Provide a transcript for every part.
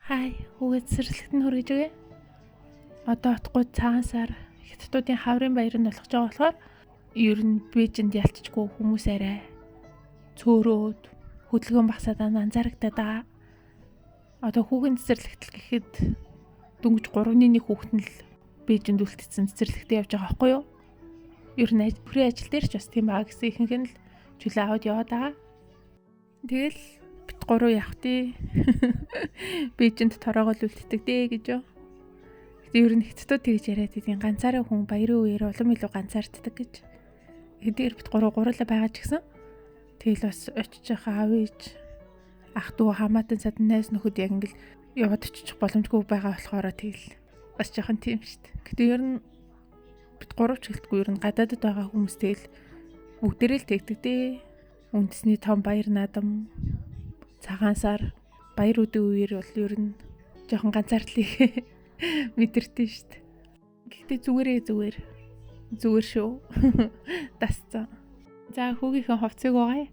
Хай, хүүгээд цэцэрлэгт нь хүргэж өгье. Одоо отгой цаансаар хятадуудын хаврын баяр нь болох жоо болохоор ер нь Бээжинд ялцчихгүй хүмүүс арай цөөрөөд хөдөлгөөн багсаад анзаарагдаад байгаа. Одоо хүүгийн цэцэрлэгтэл гэхэд дөнгөж 3-1 хүүхэд нь л Бээжинд үлдсэн цэцэрлэгтээ явж байгаа байхгүй юу? Ер нь бүрийн ажил дээр ч бас тийм байгаа гэсэн ихэнх нь л чөлөө аваад яваад байгаа. Тэгэл бит гурав явах тий. Бээжинд тороогоо л үлддэг дээ гэж юу. Гэтэ ер нь хятадууд тэгж яриад идэв ганцаараа хүн баярын үеэр улам илүү ганцаарддаг гэж. Хэдийгээр бит гурав гурлаа байгаа ч гэсэн тэгэл бас очиж аав ээж ах дүү хамаатан садан найз нөхөд яг ингээл яваад очих боломжгүй байгаа болохоор тэгэл бас жоохон тийм шүү дээ. Гэтэ ер нь бит гурав ч гэлтгүй ер нь гадаадд байгаа хүмүүс тэгэл бүгдээрээ л тэгдэг дээ. Үндэсний том баяр наадам цагаансаар баяр үдийн үеэр бол ер нь жоохон ганцаардлыг мэдэрдэн шүү дээ. Гэхдээ зүгээр шүү. Дасцсан. За хүүгийнхээ хувцыг угаая.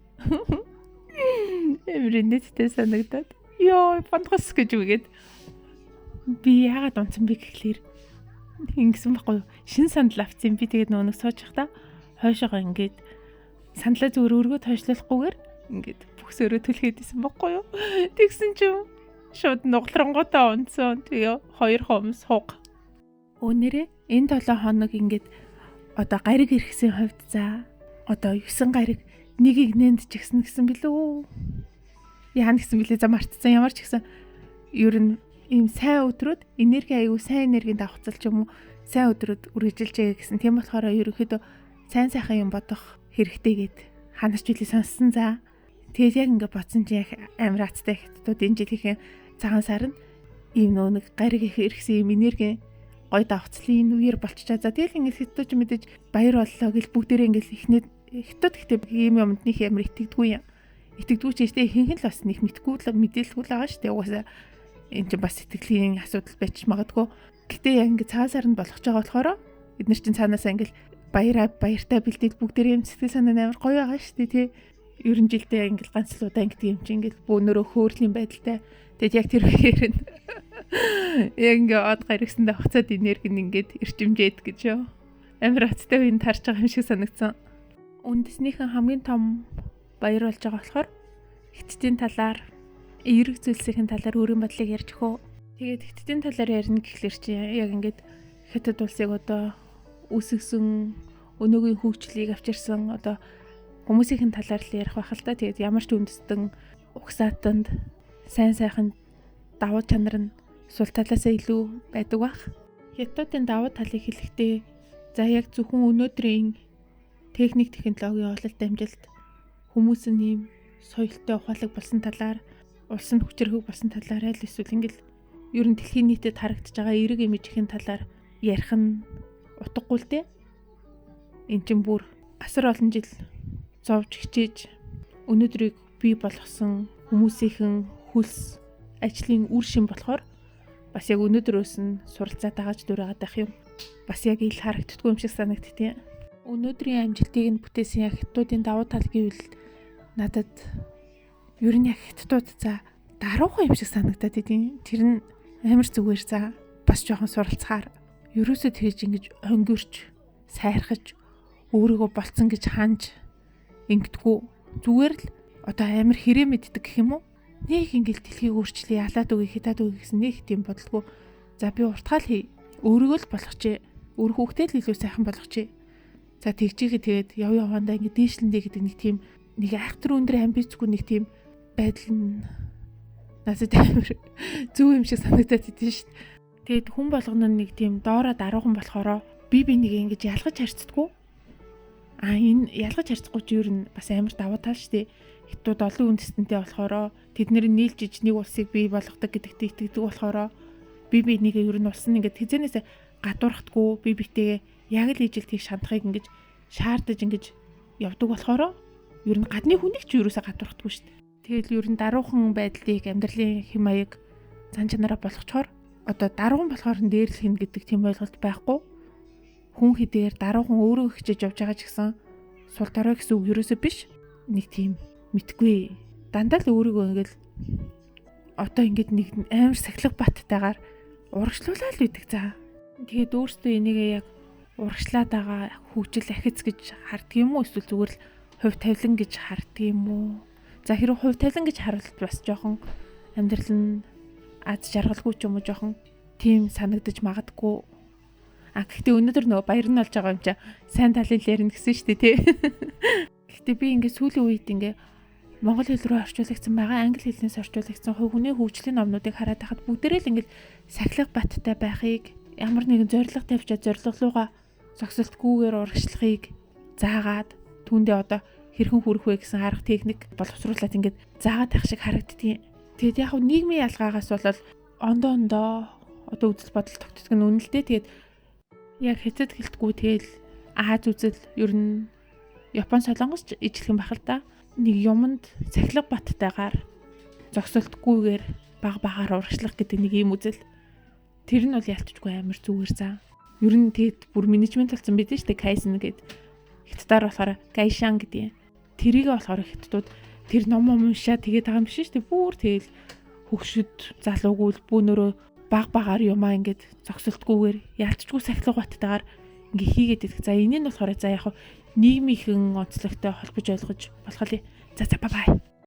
Эмрэнэттэй санагдаад. Йоо, фантас гэж үгээд. Би яагаад унтсан бэ гэхлээр ингэсэн байхгүй юу? Шин сандал авцсан би тэгээд нөгөө сууж байхдаа хойшоогоо ингээд сандлаа зүгээр өргөд хойшлуулахгүйгээр ингээд бүксөөрөө түлхээдсэн байхгүй юу? Тэгсэн чинь шууд нугларангуудаа унтсан. Тэгээ 2 хомс хуг. Өнөрөө энэ 7 хоног ингээд одоо гариг ирэхсийн хувьд за одоо 9 гариг нэгийг нээнд ч гэсэн билүү. Яа гэсэн билээ за мартсан ямар ч гэсэн ер нь ийм сайн өдрүүд энерги аягүй сайн энергийн давхцал ч юм уу сайн өдрүүд үргэлжилжээ гэсэн. Тийм болохоор ерөөхдөө сайн сайхан юм бодох хэрэгтэй гэд ханаас жилийн сонссон за. Тэгээд яг ингээд бодсон чи яг амар аттай хятадууд энэ жилийн цагаан сар нь ийм нэг гариг их ирсэн юм энерги гой давхцлын үеэр болчихоо. За тэгэл ингээд хятадууд ч мэдээж баяр боллоо гэл бүгдээрээ ингээд ихнээд хятад гэхдээ ийм юмд нэг амар итгэдэггүй юм. Итгэдэггүй ч ихтэй ихэнх нь л бас нэг мэдгүй л мэдээлгүй л байгаа шүү дээ. Угаасаа энэ чинь бас сэтгэлийн асуудал байж магадгүй. Гэтэ яг ингээд цагаан сарнд болох ч байгаа болохоор бид нар чинь цаанаасаа ингээд баяртай бэлдээд бүгдээрээ юм сэтгэл санаа амар гоё байгаа шүү дээ тий. Ер нь жилдээ ингээд ганц л удаа ингээд юм чинь ингээд бөөнөрөө хөөрлийн байдалтай. Тэгэд яг тэр үеэр нь яг ингээд од гарагсандаа хуцаад энерги нь ингээд ирчимжээд гэж юу. Амар аттай үеинд тарж байгаа юм шиг санагдсан. Үндэснийхэн хамгийн том баяр болж байгаа болохоор хятадын талаар эерэг зүйлсийн талаар өөрийн бодлыг ярьж өгөө. Тэгээд хятадын талаар ярина гэхлээр чи яг ингээд хятад улсыг одоо үсгсэн өнөөгийн хөгжлийг авчирсан одоо хүмүүсийн талаар л ярих байх л та. Тэгээд ямар ч үндэстэн угсаатанд сайн сайхан давуу чанар нь сул талаасаа илүү байдаг бах. Хятадын давуу талыг хэлэхдээ за яг зөвхөн өнөөдрийн техник технологийн ололт амжилт хүмүүс нь ийм соёлтой ухаалаг болсон талаар улс нь хүчрхэг болсон талаар аль эсвэл ингээл ер нь дэлхийн нийтэд харагдаж байгаа эерэг имижийн талаар ярих нь утгагүй л дээ. Энд чинь бүр асар олон жил зовж хичээж өнөөдрийг бий болгосон хүмүүсийн хөлс ажлын үр шим болохоор бас яг өнөөдрөөс нь суралцаад байгаа ч дураагаад байх юм. Бас яг ил харагддаггүй юм шиг санагдтiin. Өнөөдрийн амжилтыг нь бүтээсэн яг хятадуудын давуу тал гэвэл надад ер нь яг хятадууд за даруухан юм шиг санагдаад идэв. Тэр нь амар зүгээр за бас жоохон суралцахаар ерөөсөө тэгж ингэж хонгорч сайрхаж өөрийгөө болцсон гэж ханж ингэдэггүй зүгээр л одоо амар хэрэг мэддэг гэх юм уу? Нэг ингээл дэлхийг өөрчлөе ялаад үгүй хятад үгүй гэсэн нэг тийм бодлого. За би уртгаал хий. Өөрийгөө л болгочих. Өөр хүүхдээ л илүү сайхан болгочих. За тэгжигээ тэгээд явандаа ингэ дээшлэндээ гэдэг нэг тийм нэг айхтар өндөр амбицгүй нэг тийм байдал нь надад амар зөв юм шиг санагдаад идэв шүү дээ. Тэгээд хүн болгоно нэг тийм доороо даруухан болохоор би нэг ингэж ялгаж харцдаггүй. Энэ ялгаж харцахгүй ч ер нь бас амар давуу тал шүү дээ. Хятад олон үндэстэнтэй болохоор тэд нэр нийлж нэг улсыг бий болгодог гэдэгт итгэдэг болохоор би нэг ер нь улс нь ингээд хизэнээс гадуурхдаггүй би битэйгээ яг л ижил тийг шантахыг ингэж шаардаж ингэж явдаг болохоор ер нь гадны хүнийг ч юусаа гадуурхдаггүй шүү дээ. Тэгэл ер нь даруухан байдлыг амьдралын хэм маяг зан чанараа болгочоор одоо даруухан болохоор дээрлэх нь гэдэг тийм ойлголт байхгүй. Хүн хэдээр даруухан өөрөө хичээж явж байгаа ч гэсэн сул дорой гэсэн үг ерөөсөө биш. Нэг тийм мэдгүй. Дандаа л өөрийгөө ингээл одоо ингээд нэг амар сахилга баттайгаар урагшлуулаад л идэг за. Тэгээд өөртөө энийг яг урагшлаад байгаа хөгжил ахиц гэж харддаг юм уу? Эсвэл зүгээр л хувь тавилан гэж харддаг юм уу? За хэрэг хувь тавилан гэж харуулт бас жоохон амьдрал нь аз жаргалгүй ч юм уу жоохон тийм санагдаж магадгүй. Гэхдээ өнөөдөр нөгөө баяр нь олж байгаа юм чаа сайн талын ярина гэсэн шүү дээ тий. Гэхдээ би ингээд сүүлийн үед ингээд монгол хэл рүү орчуулагдсан байгаа, англи хэлнээс орчуулагдсан хувь хүний хөгжлийн номнуудыг хараад байхад бүгдээрээ л ингээд сахилга баттай байхыг, ямар нэгэн зорилго тавьчаад зорилголуугаа зогсолтгүйгээр урагшлахыг заагаад түүндээ одоо хэрхэн хүрэх вэ гэсэн арга техник боловсруулаад ингээд заагаад байх шиг харагддгийг. Тэгэд яг нийгмийн ялгаагаас болол ондоо одоо үзэл бодол тогтдог нь үнэлдэ. Тэгээд яг хэцэд гэлтгүү тэгэл Аз үзэл ер нь Япон солонгос ижлэх юм байх л да. Нэг юмд сахилга баттайгаар зогсолтгүйгээр багаар урагшлах гэдэг нэг юм үзэл. Тэр нь бол ялцчгүй амар зүгээр заа. Ер нь тэгэд бүр менежмент болсон байдаг шүү дээ. Кайзен гэд. Хятадаар болохоор гайшан гэдэг. Тэрийг болохоор хятадууд тэр ном уншаад тэгээд байгаа юм биш шүү дээ. Бүр тэгэл хөгшөд залуугүй бүүнөрөө багаар юмаа ингээд зогсолтгүйгээр ялцчгүй сахилга баттайгаар ингээ хийгээд идэх. За энийг нь болохоор за яг нийгмийнхэн онцлогтой холбож ойлгож болох ли. За бай.